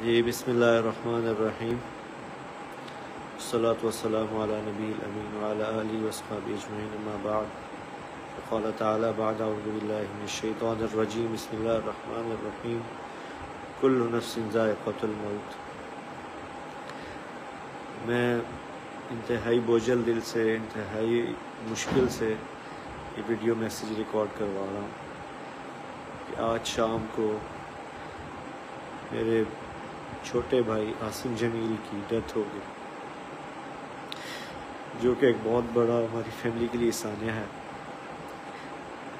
جی بسم اللہ الرحمن الرحیم، والصلاة والسلام علی نبی الامین وعلی آلہ واصحابہ اجمعین، اما بعد، قال تعالی بعد اعوذ باللہ من الشیطان الرجیم، بسم اللہ الرحمن الرحیم، کل نفس ذائقۃ الموت۔ میں انتہائی بوجھل دل سے، انتہائی مشکل سے یہ ویڈیو میسیج ریکارڈ کروا رہا ہوں کہ آج شام کو میرے چھوٹے بھائی عاصم جمیل کی ڈیتھ ہو گئی، جو کہ ایک بہت بڑا ہماری فیملی کے لیے سانیہ ہے۔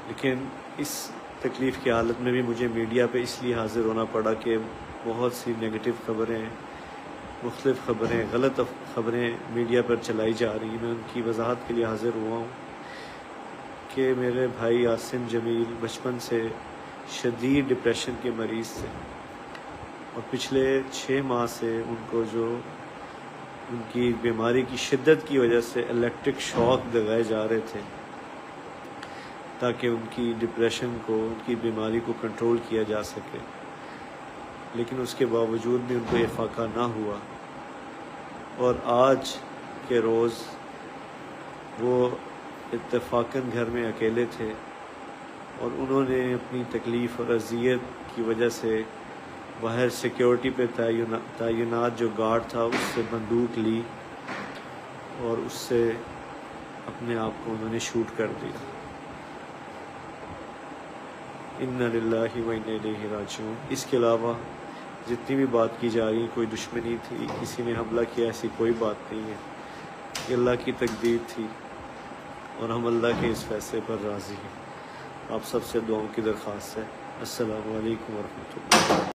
لیکن اس تکلیف کی حالت میں بھی مجھے میڈیا پہ اس لیے حاضر ہونا پڑا کہ بہت سی نگیٹو خبریں، مختلف خبریں، غلط خبریں میڈیا پر چلائی جا رہی ہیں۔ میں ان کی وضاحت کے لیے حاضر ہوا ہوں کہ میرے بھائی عاصم جمیل بچپن سے شدید ڈپریشن کے مریض تھے، اور پچھلے 6 ماہ سے ان کو جو ان کی بیماری کی شدت کی وجہ سے الیکٹرک شاک لگائے جا رہے تھے تاکہ ان کی ڈپریشن کو، ان کی بیماری کو کنٹرول کیا جا سکے، لیکن اس کے باوجود بھی ان کو افاقہ نہ ہوا۔ اور آج کے روز وہ اتفاقاً گھر میں اکیلے تھے، اور انہوں نے اپنی تکلیف اور اذیت کی وجہ سے باہر سیکیورٹی پہ تعینات جو گارڈ تھا اس سے بندوق لی اور اس سے اپنے آپ کو انہوں نے شوٹ کر دیا۔ انا للہ و انا الیہ راجعون۔ اس کے علاوہ جتنی بھی بات کی جا رہی، کوئی دشمنی تھی، کسی نے حملہ کیا، ایسی کوئی بات نہیں ہے۔ یہ اللہ کی تقدیر تھی اور ہم اللہ کے اس فیصلے پر راضی ہیں۔ آپ سب سے دعاؤں کی درخواست ہے۔ السلام علیکم ورحمۃ اللہ۔